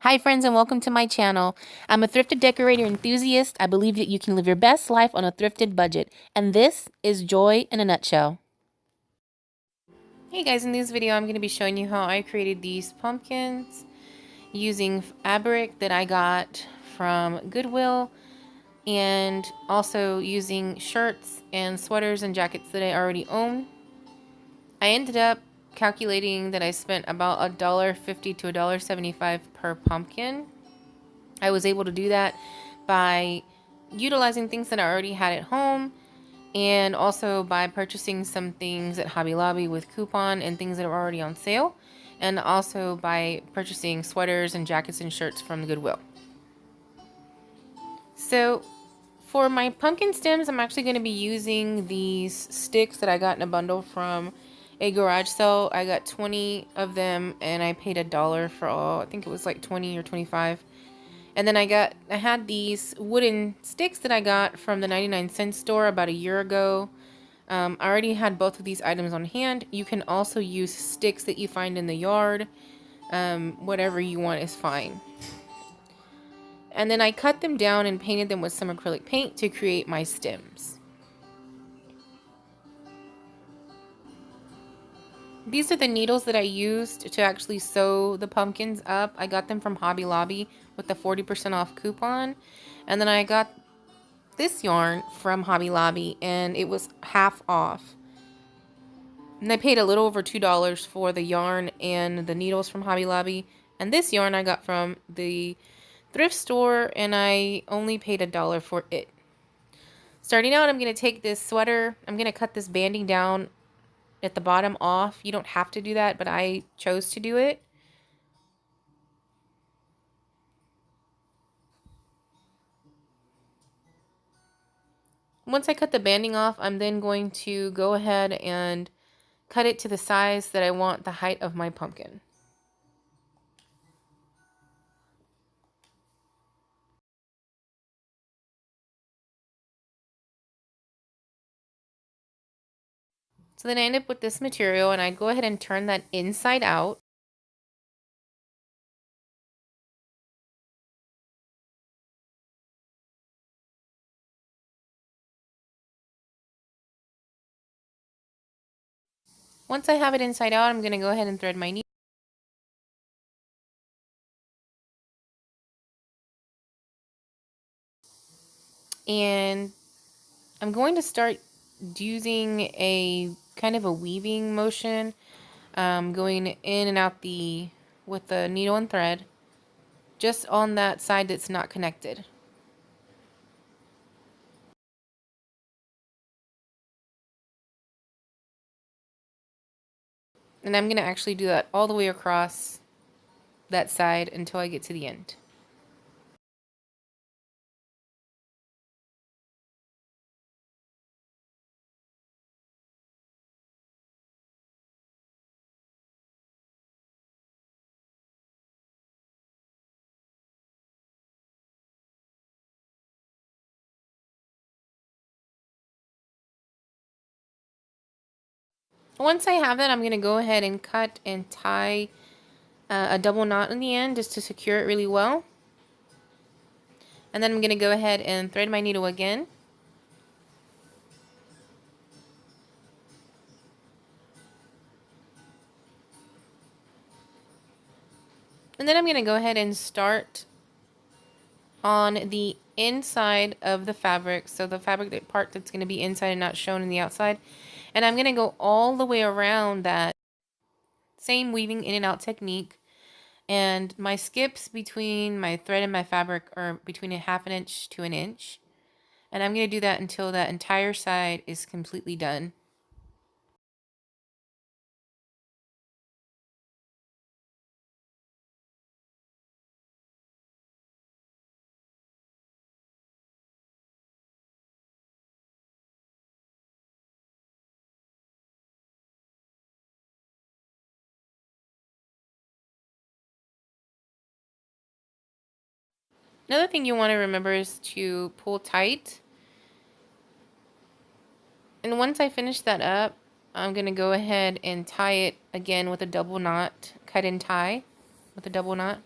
Hi friends and welcome to my channel. I'm a thrifted decorator enthusiast. I believe that you can live your best life on a thrifted budget. And this is Joy in a nutshell. Hey guys, in this video I'm going to be showing you how I created these pumpkins using fabric that I got from Goodwill and also using shirts and sweaters and jackets that I already own. I ended up calculating that I spent about $1.50 to $1.75 per pumpkin. I was able to do that by utilizing things that I already had at home and also by purchasing some things at Hobby Lobby with coupon and things that are already on sale, and also by purchasing sweaters and jackets and shirts from the Goodwill. So for my pumpkin stems, I'm actually going to be using these sticks that I got in a bundle from a garage sale. I got 20 of them and I paid $1 for all. I think it was like 20 or 25. And then I had these wooden sticks that I got from the 99-cent store about a year ago. I already had both of these items on hand. You can also use sticks that you find in the yard. Whatever you want is fine. And then I cut them down and painted them with some acrylic paint to create my stems. These are the needles that I used to actually sew the pumpkins up. I got them from Hobby Lobby with the 40% off coupon. And then I got this yarn from Hobby Lobby and it was half off. And I paid a little over $2 for the yarn and the needles from Hobby Lobby. And this yarn I got from the thrift store and I only paid $1 for it. Starting out, I'm going to take this sweater. I'm going to cut this banding down at the bottom off. You don't have to do that, but I chose to do it. Once I cut the banding off, I'm then going to go ahead and cut it to the size that I want the height of my pumpkin. So then I end up with this material and I go ahead and turn that inside out. Once I have it inside out, I'm going to go ahead and thread my needle. And I'm going to start using a kind of a weaving motion, going in and out with the needle and thread, just on that side that's not connected. And I'm going to actually do that all the way across that side until I get to the end. Once I have that, I'm going to go ahead and cut and tie a double knot in the end just to secure it really well. And then I'm going to go ahead and thread my needle again. And then I'm going to go ahead and start on the inside of the fabric. So the fabric part that's going to be inside and not shown in the outside. And I'm going to go all the way around that same weaving in and out technique. And my skips between my thread and my fabric are between a ½ inch to an inch. And I'm going to do that until that entire side is completely done. Another thing you want to remember is to pull tight. And once I finish that up, I'm going to go ahead and tie it again with a double knot, cut and tie with a double knot.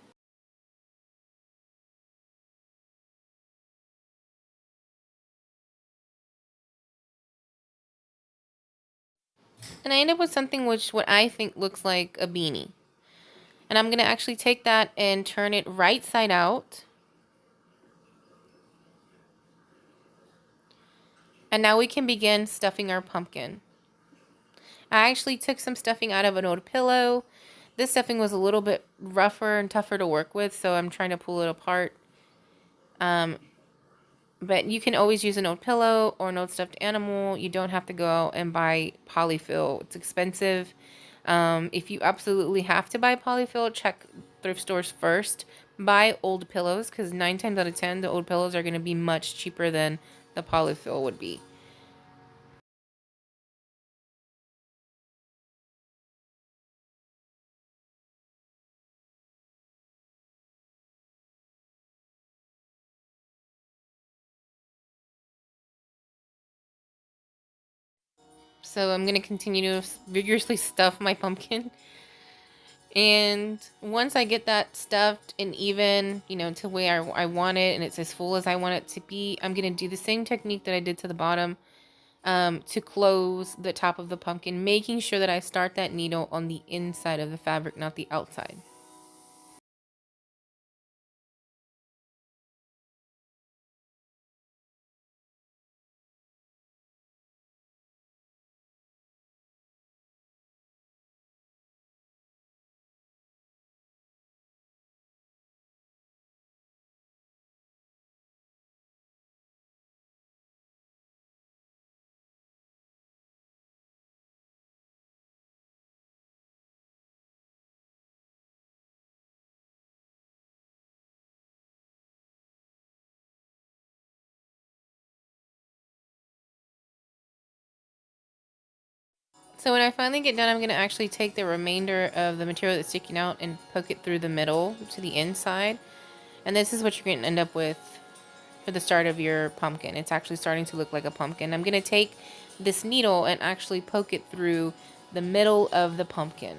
And I end up with something which what I think looks like a beanie. And I'm going to actually take that and turn it right side out. And now we can begin stuffing our pumpkin. I actually took some stuffing out of an old pillow. This stuffing was a little bit rougher and tougher to work with, so I'm trying to pull it apart. But you can always use an old pillow or an old stuffed animal. You don't have to go out and buy polyfill. It's expensive. If you absolutely have to buy polyfill, check thrift stores first. Buy old pillows because 9 times out of 10, the old pillows are going to be much cheaper than the polyfill would be. So I'm going to continue to vigorously stuff my pumpkin. And once I get that stuffed and even, to where I want it and it's as full as I want it to be, I'm going to do the same technique that I did to the bottom to close the top of the pumpkin, making sure that I start that needle on the inside of the fabric, not the outside. So when I finally get done, I'm going to actually take the remainder of the material that's sticking out and poke it through the middle to the inside. And this is what you're going to end up with for the start of your pumpkin. It's actually starting to look like a pumpkin. I'm going to take this needle and actually poke it through the middle of the pumpkin.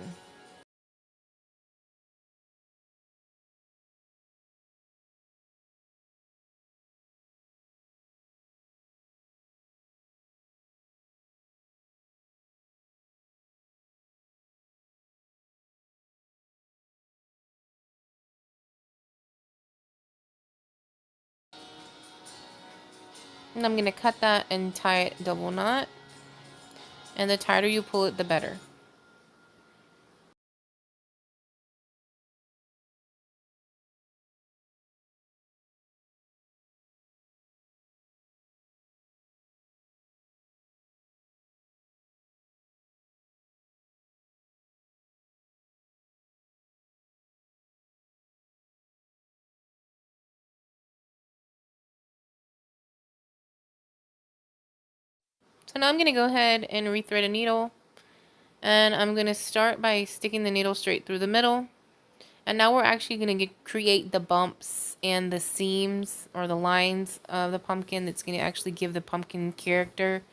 And I'm going to cut that and tie it double knot. And the tighter you pull it, the better. So now I'm going to go ahead and rethread a needle. And I'm going to start by sticking the needle straight through the middle. And now we're actually going to create the bumps and the seams or the lines of the pumpkin that's going to actually give the pumpkin character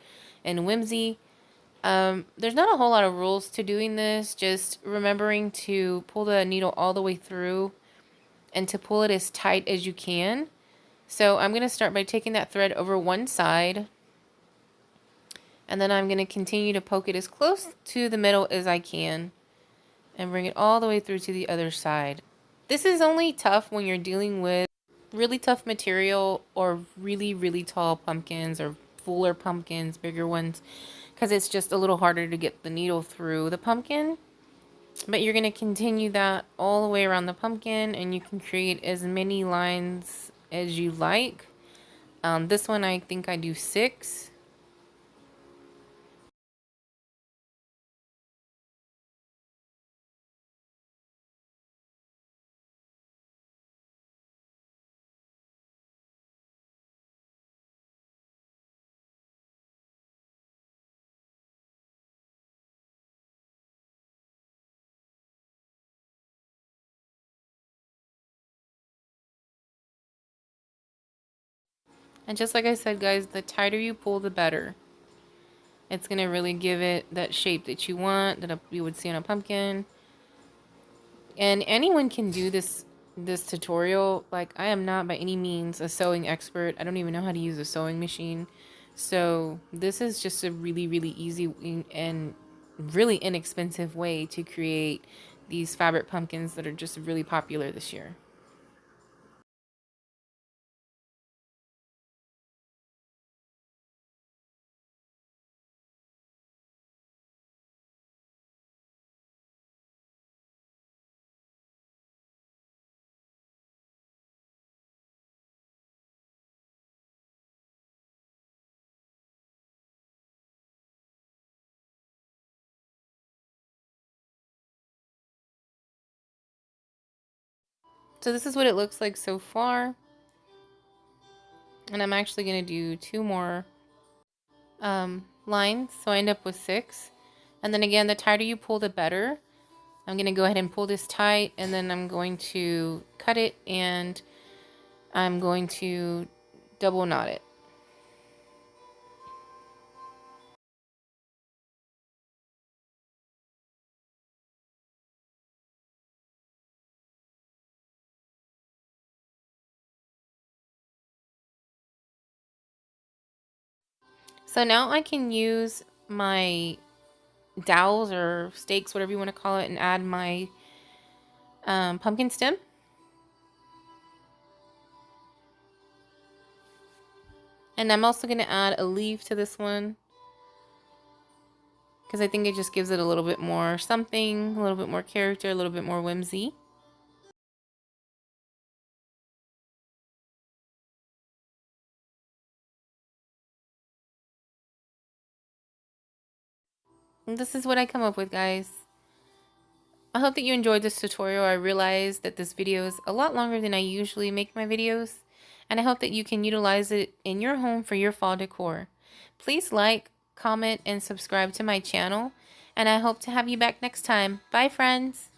and whimsy. There's not a whole lot of rules to doing this, just remembering to pull the needle all the way through and to pull it as tight as you can. So I'm going to start by taking that thread over one side, and then I'm going to continue to poke it as close to the middle as I can and bring it all the way through to the other side. This is only tough when you're dealing with really tough material or really, really tall pumpkins or fuller pumpkins, bigger ones, because it's just a little harder to get the needle through the pumpkin. But you're going to continue that all the way around the pumpkin, and you can create as many lines as you like. This one I think I do 6. And just like I said, guys, the tighter you pull, the better. It's going to really give it that shape that you want, that you would see on a pumpkin. And anyone can do this tutorial. Like, I am not by any means a sewing expert. I don't even know how to use a sewing machine. So this is just a really, really easy and really inexpensive way to create these fabric pumpkins that are just really popular this year. So this is what it looks like so far. And I'm actually going to do 2 more lines, so I end up with 6. And then again, the tighter you pull, the better. I'm going to go ahead and pull this tight, and then I'm going to cut it, and I'm going to double knot it. So now I can use my dowels or stakes, whatever you want to call it, and add my pumpkin stem. And I'm also going to add a leaf to this one, because I think it just gives it a little bit more something, a little bit more character, a little bit more whimsy. And this is what I come up with, guys. I hope that you enjoyed this tutorial. I realized that this video is a lot longer than I usually make my videos, and I hope that you can utilize it in your home for your fall decor. Please like, comment, and subscribe to my channel, and I hope to have you back next time. Bye, friends!